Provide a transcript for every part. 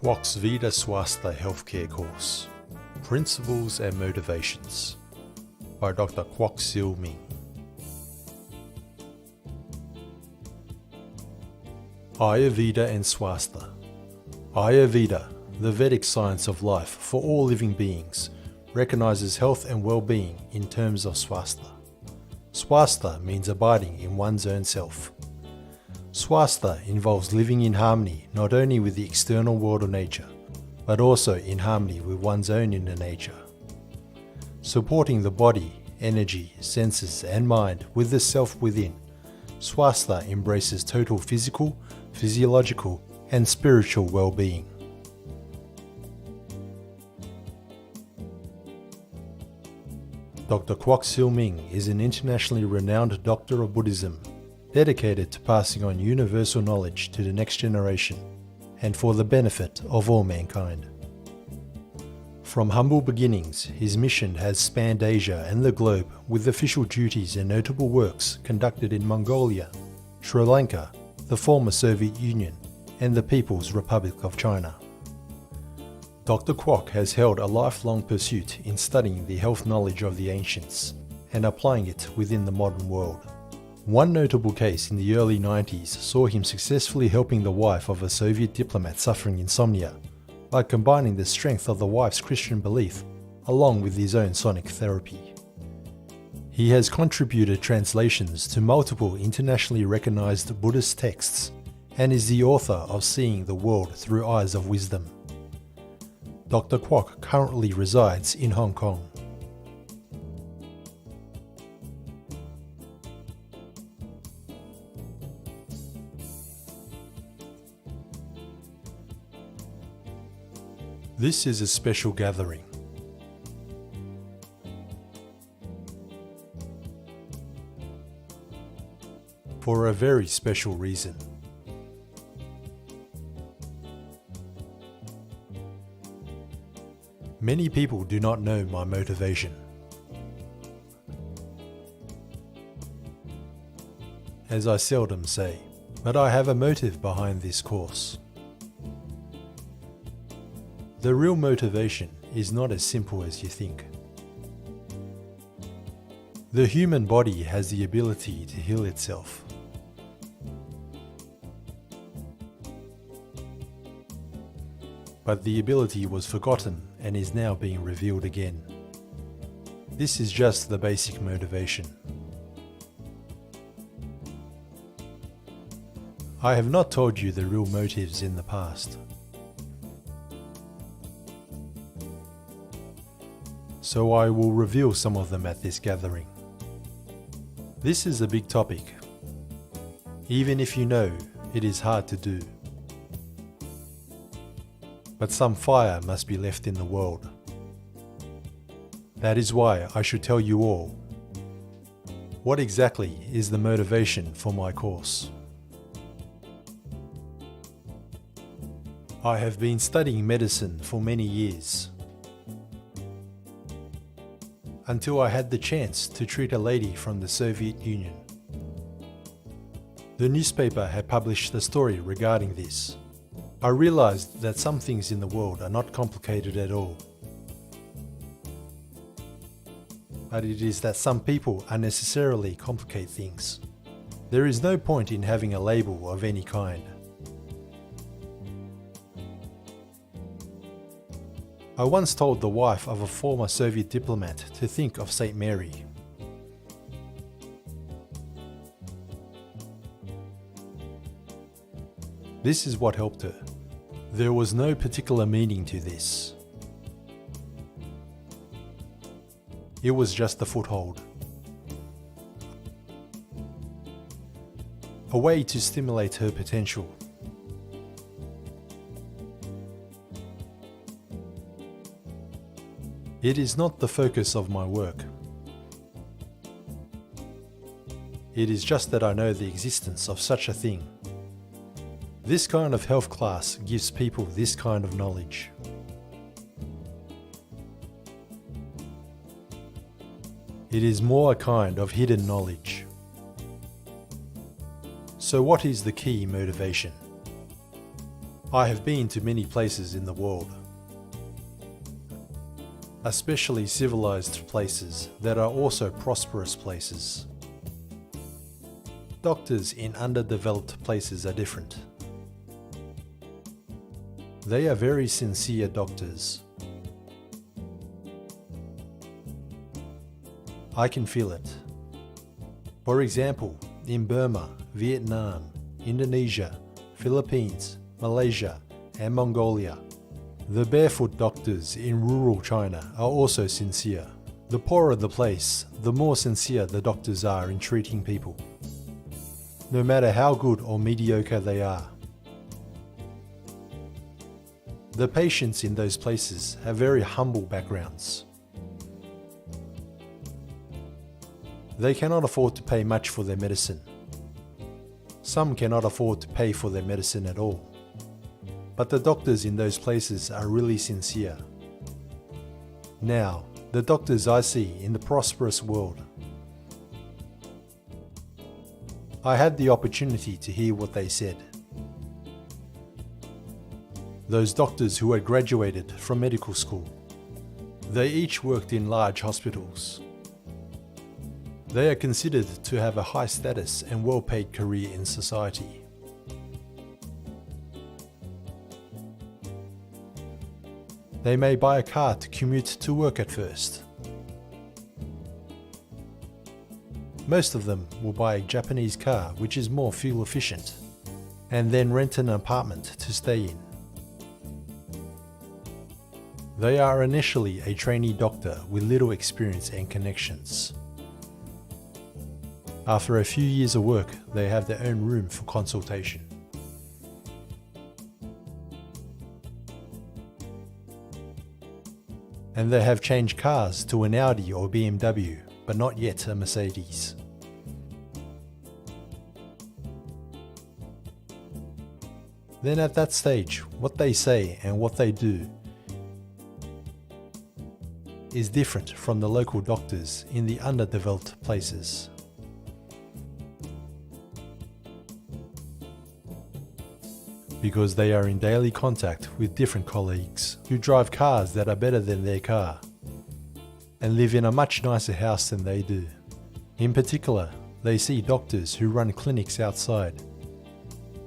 KWOK'S VEDA SWASTHA Healthcare Course, Principles and Motivations by Dr. Kwok Sil Ming. Ayurveda and Swastha. Ayurveda, the Vedic science of life for all living beings, recognizes health and well-being in terms of swastha. Swastha means abiding in one's own self. Swastha involves living in harmony not only with the external world of nature, but also in harmony with one's own inner nature. Supporting the body, energy, senses and mind with the self within, Swastha embraces total physical, physiological and spiritual well-being. Dr. Kwok Sil Ming is an internationally renowned doctor of Buddhism, dedicated to passing on universal knowledge to the next generation and for the benefit of all mankind. From humble beginnings, his mission has spanned Asia and the globe with official duties and notable works conducted in Mongolia, Sri Lanka, the former Soviet Union, and the People's Republic of China. Dr. Kwok has held a lifelong pursuit in studying the health knowledge of the ancients and applying it within the modern world. One notable case in the early 90s saw him successfully helping the wife of a Soviet diplomat suffering insomnia by combining the strength of the wife's Christian belief along with his own sonic therapy. He has contributed translations to multiple internationally recognized Buddhist texts and is the author of Seeing the World Through Eyes of Wisdom. Dr. Kwok currently resides in Hong Kong. This is a special gathering. For a very special reason. Many people do not know my motivation. As I seldom say, but I have a motive behind this course. The real motivation is not as simple as you think. The human body has the ability to heal itself. But the ability was forgotten and is now being revealed again. This is just the basic motivation. I have not told you the real motives in the past. So I will reveal some of them at this gathering. This is a big topic. Even if you know, it is hard to do. But some fire must be left in the world. That is why I should tell you all. What exactly is the motivation for my course? I have been studying medicine for many years, until I had the chance to treat a lady from the Soviet Union. The newspaper had published a story regarding this. I realized that some things in the world are not complicated at all. But it is that some people unnecessarily complicate things. There is no point in having a label of any kind. I once told the wife of a former Soviet diplomat to think of Saint Mary. This is what helped her. There was no particular meaning to this. It was just a foothold. A way to stimulate her potential. It is not the focus of my work. It is just that I know the existence of such a thing. This kind of health class gives people this kind of knowledge. It is more a kind of hidden knowledge. So what is the key motivation? I have been to many places in the world, especially civilized places that are also prosperous places. Doctors in underdeveloped places are different. They are very sincere doctors. I can feel it. For example, in Burma, Vietnam, Indonesia, Philippines, Malaysia, and Mongolia, the barefoot doctors in rural China are also sincere. The poorer the place, the more sincere the doctors are in treating people, no matter how good or mediocre they are. The patients in those places have very humble backgrounds. They cannot afford to pay much for their medicine. Some cannot afford to pay for their medicine at all. But the doctors in those places are really sincere. Now, the doctors I see in the prosperous world, I had the opportunity to hear what they said. Those doctors who had graduated from medical school, they each worked in large hospitals. They are considered to have a high status and well-paid career in society. They may buy a car to commute to work at first. Most of them will buy a Japanese car which is more fuel efficient, and then rent an apartment to stay in. They are initially a trainee doctor with little experience and connections. After a few years of work, they have their own room for consultation. And they have changed cars to an Audi or BMW, but not yet a Mercedes. Then at that stage, what they say and what they do is different from the local doctors in the underdeveloped places. Because they are in daily contact with different colleagues who drive cars that are better than their car and live in a much nicer house than they do. In particular, they see doctors who run clinics outside,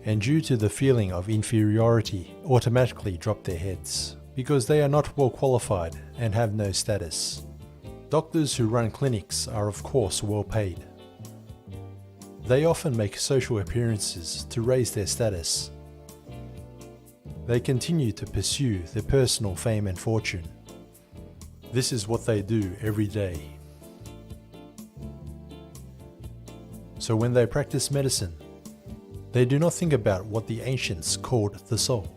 and due to the feeling of inferiority, automatically drop their heads because they are not well qualified and have no status. Doctors who run clinics are of course well paid. They often make social appearances to raise their status. They continue to pursue their personal fame and fortune. This is what they do every day. So when they practice medicine, they do not think about what the ancients called the soul.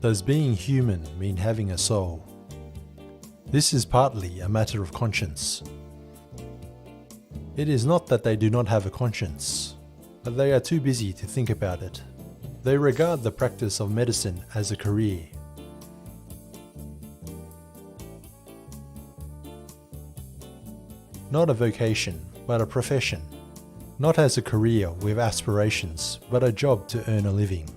Does being human mean having a soul? This is partly a matter of conscience. It is not that they do not have a conscience, but they are too busy to think about it. They regard the practice of medicine as a career. Not a vocation, but a profession. Not as a career with aspirations, but a job to earn a living.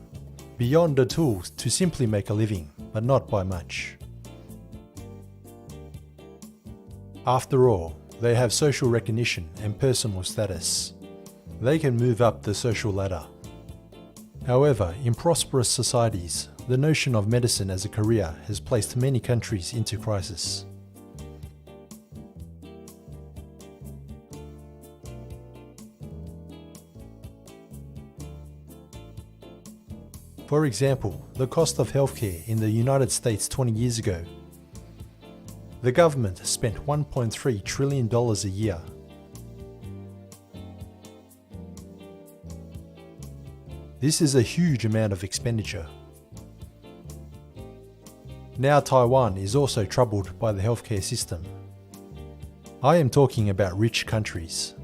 Beyond the tools to simply make a living, but not by much. After all, they have social recognition and personal status. They can move up the social ladder. However, in prosperous societies, the notion of medicine as a career has placed many countries into crisis. For example, the cost of healthcare in the United States 20 years ago. The government spent $1.3 trillion a year. This is a huge amount of expenditure. Now Taiwan is also troubled by the healthcare system. I am talking about rich countries.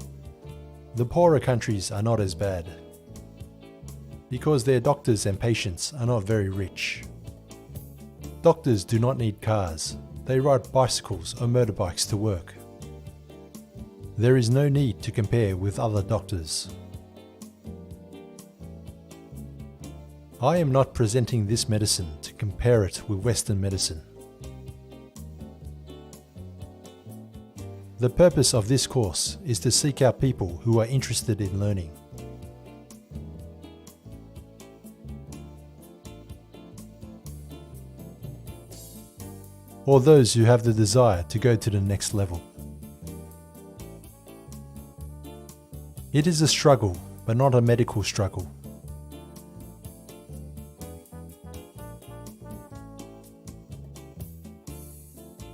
The poorer countries are not as bad, because their doctors and patients are not very rich. Doctors do not need cars. They ride bicycles or motorbikes to work. There is no need to compare with other doctors. I am not presenting this medicine to compare it with Western medicine. The purpose of this course is to seek out people who are interested in learning. Or those who have the desire to go to the next level. It is a struggle, but not a medical struggle.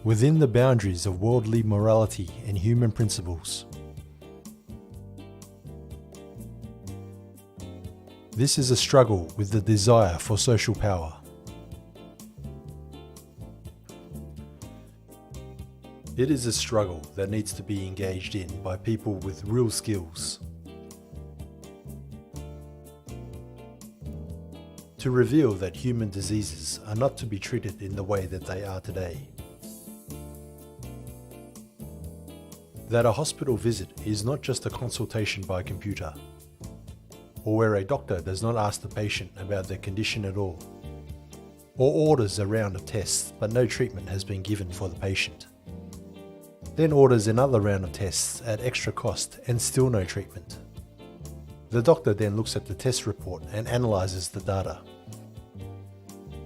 Within the boundaries of worldly morality and human principles. This is a struggle with the desire for social power. It is a struggle that needs to be engaged in by people with real skills. To reveal that human diseases are not to be treated in the way that they are today. That a hospital visit is not just a consultation by computer, or where a doctor does not ask the patient about their condition at all, or orders a round of tests but no treatment has been given for the patient. Then orders another round of tests at extra cost and still no treatment. The doctor then looks at the test report and analyzes the data,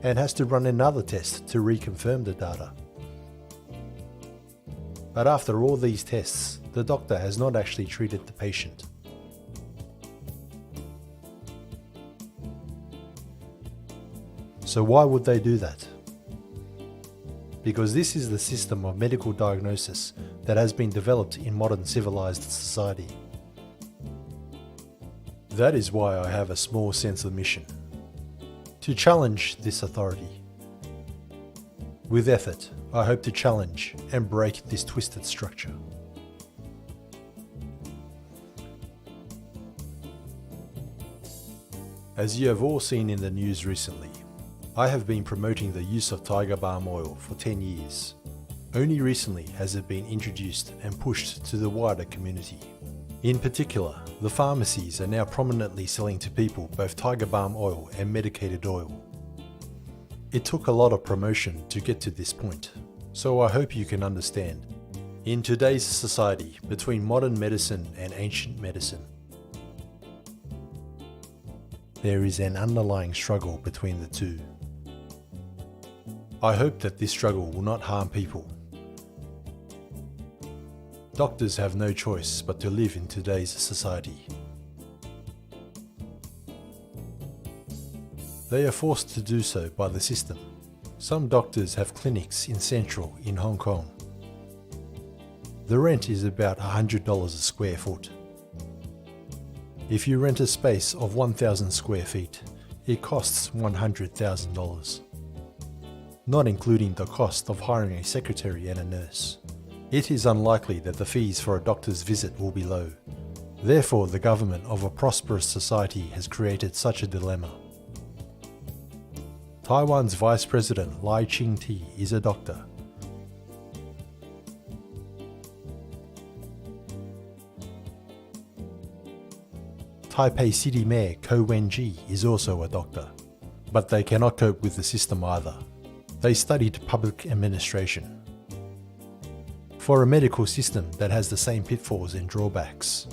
and has to run another test to reconfirm the data. But after all these tests, the doctor has not actually treated the patient. So why would they do that? Because this is the system of medical diagnosis that has been developed in modern civilized society. That is why I have a small sense of mission. To challenge this authority. With effort, I hope to challenge and break this twisted structure. As you have all seen in the news recently, I have been promoting the use of tiger balm oil for 10 years. Only recently has it been introduced and pushed to the wider community. In particular, the pharmacies are now prominently selling to people both tiger balm oil and medicated oil. It took a lot of promotion to get to this point, so I hope you can understand. In today's society, between modern medicine and ancient medicine, there is an underlying struggle between the two. I hope that this struggle will not harm people. Doctors have no choice but to live in today's society. They are forced to do so by the system. Some doctors have clinics in Central in Hong Kong. The rent is about $100 a square foot. If you rent a space of 1,000 square feet, it costs $100,000. Not including the cost of hiring a secretary and a nurse. It is unlikely that the fees for a doctor's visit will be low. Therefore, the government of a prosperous society has created such a dilemma. Taiwan's Vice President Lai Ching-te is a doctor. Taipei City Mayor Ko Wen-ji is also a doctor, but they cannot cope with the system either. They studied public administration. For a medical system that has the same pitfalls and drawbacks.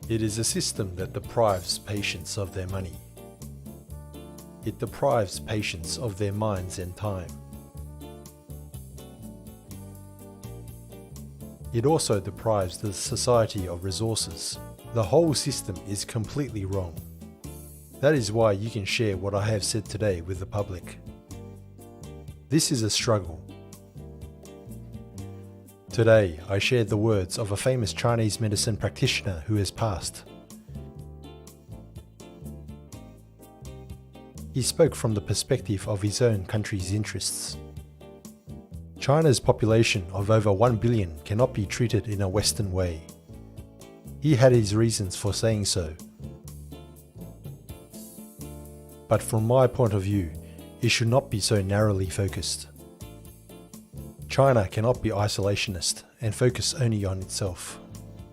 It is a system that deprives patients of their money. It deprives patients of their minds and time. It also deprives the society of resources. The whole system is completely wrong. That is why you can share what I have said today with the public. This is a struggle. Today, I shared the words of a famous Chinese medicine practitioner who has passed. He spoke from the perspective of his own country's interests. China's population of over 1 billion cannot be treated in a Western way. He had his reasons for saying so. But from my point of view, it should not be so narrowly focused. China cannot be isolationist and focus only on itself.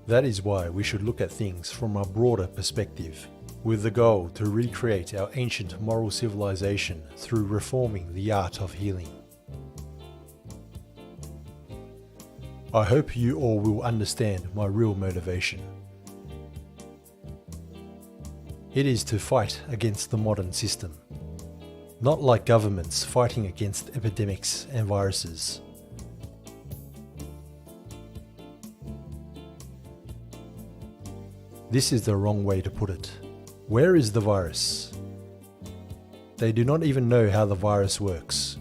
That is why we should look at things from a broader perspective, with the goal to recreate our ancient moral civilization through reforming the art of healing. I hope you all will understand my real motivation. It is to fight against the modern system, not like governments fighting against epidemics and viruses. This is the wrong way to put it. Where is the virus? They do not even know how the virus works.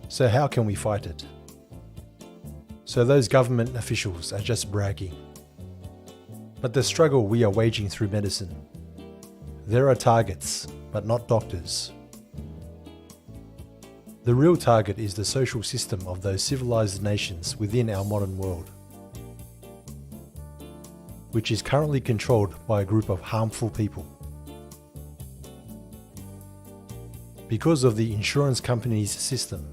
So how can we fight it? So those government officials are just bragging. But the struggle we are waging through medicine, there are targets, but not doctors. The real target is the social system of those civilized nations within our modern world, which is currently controlled by a group of harmful people. Because of the insurance company's system,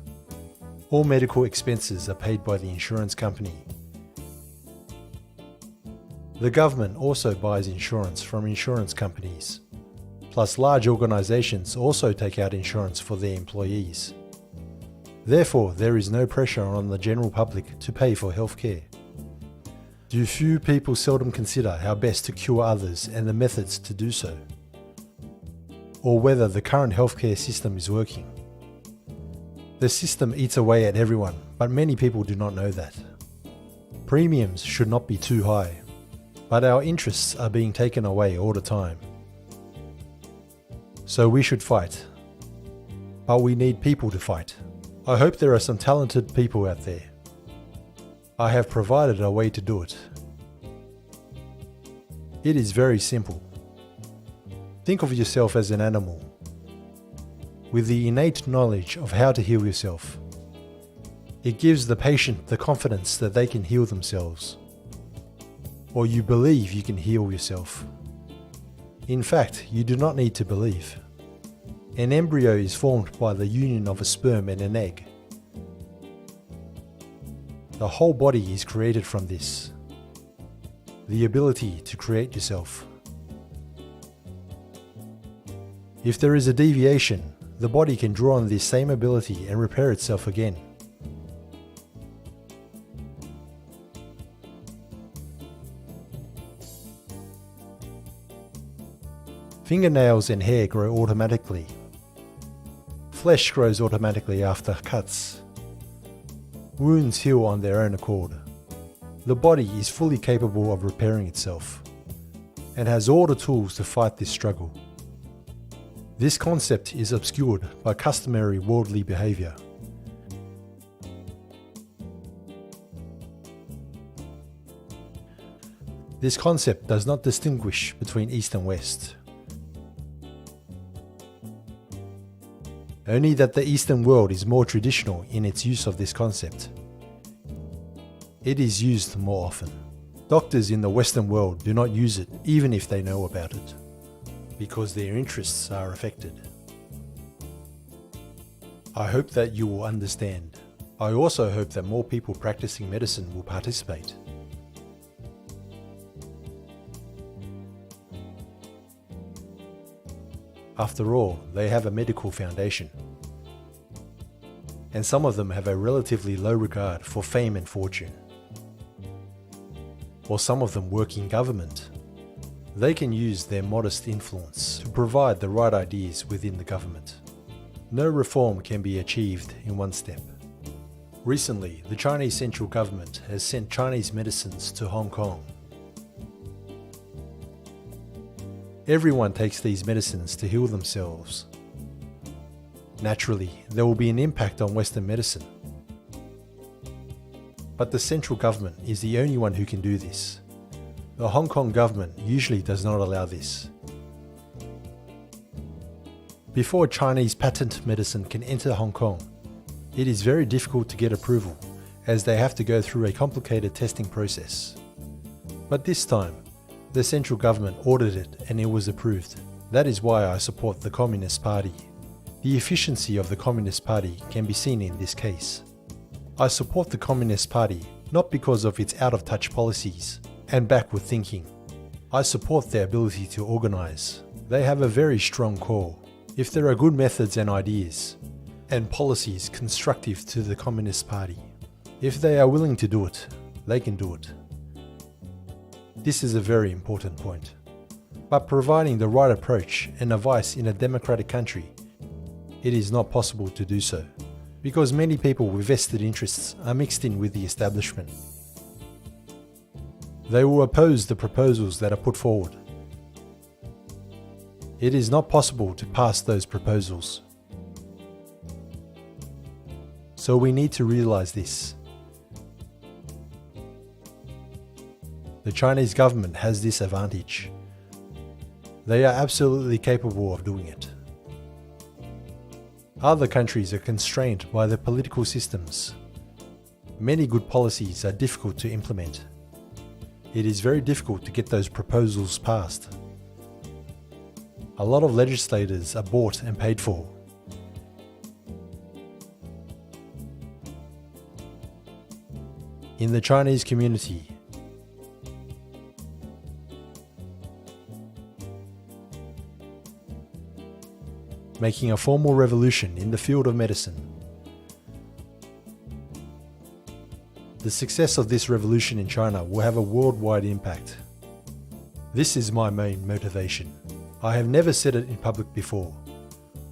all medical expenses are paid by the insurance company. The government also buys insurance from insurance companies, plus large organizations also take out insurance for their employees. Therefore, there is no pressure on the general public to pay for healthcare. Do few people seldom consider how best to cure others and the methods to do so? Or whether the current healthcare system is working? The system eats away at everyone, but many people do not know that. Premiums should not be too high, but our interests are being taken away all the time. So we should fight. But we need people to fight. I hope there are some talented people out there. I have provided a way to do it. It is very simple. Think of yourself as an animal, with the innate knowledge of how to heal yourself. It gives the patient the confidence that they can heal themselves, or you believe you can heal yourself. In fact, you do not need to believe. An embryo is formed by the union of a sperm and an egg. The whole body is created from this. The ability to create yourself. If there is a deviation, the body can draw on this same ability and repair itself again. Fingernails and hair grow automatically. Flesh grows automatically after cuts. Wounds heal on their own accord. The body is fully capable of repairing itself, and has all the tools to fight this struggle. This concept is obscured by customary worldly behavior. This concept does not distinguish between East and West. Only that the Eastern world is more traditional in its use of this concept. It is used more often. Doctors in the Western world do not use it even if they know about it, because their interests are affected. I hope that you will understand. I also hope that more people practicing medicine will participate. After all, they have a medical foundation. And some of them have a relatively low regard for fame and fortune. Or some of them work in government. They can use their modest influence to provide the right ideas within the government. No reform can be achieved in one step. Recently, the Chinese central government has sent Chinese medicines to Hong Kong. Everyone takes these medicines to heal themselves. Naturally, there will be an impact on Western medicine. But the central government is the only one who can do this. The Hong Kong government usually does not allow this. Before Chinese patent medicine can enter Hong Kong, it is very difficult to get approval, as they have to go through a complicated testing process. But this time, the central government ordered it and it was approved. That is why I support the Communist Party. The efficiency of the Communist Party can be seen in this case. I support the Communist Party not because of its out-of-touch policies and backward thinking. I support their ability to organize. They have a very strong core. If there are good methods and ideas, and policies constructive to the Communist Party, if they are willing to do it, they can do it. This is a very important point. But providing the right approach and advice in a democratic country, it is not possible to do so, because many people with vested interests are mixed in with the establishment. They will oppose the proposals that are put forward. It is not possible to pass those proposals. So we need to realize this. The Chinese government has this advantage. They are absolutely capable of doing it. Other countries are constrained by their political systems. Many good policies are difficult to implement. It is very difficult to get those proposals passed. A lot of legislators are bought and paid for. In the Chinese community, making a formal revolution in the field of medicine. The success of this revolution in China will have a worldwide impact. This is my main motivation. I have never said it in public before.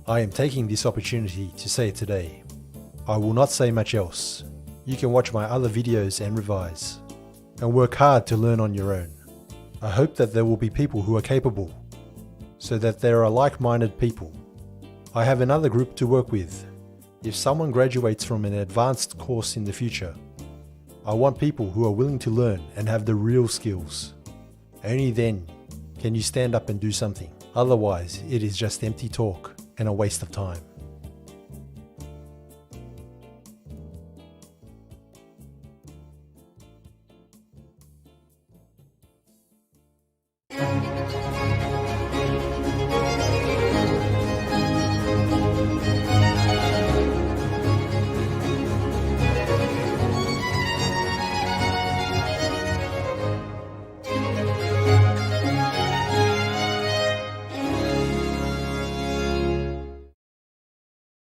I am taking this opportunity to say it today. I will not say much else. You can watch my other videos and revise, and work hard to learn on your own. I hope that there will be people who are capable, so that there are like-minded people. I have another group to work with. If someone graduates from an advanced course in the future, I want people who are willing to learn and have the real skills. Only then can you stand up and do something. Otherwise, it is just empty talk and a waste of time.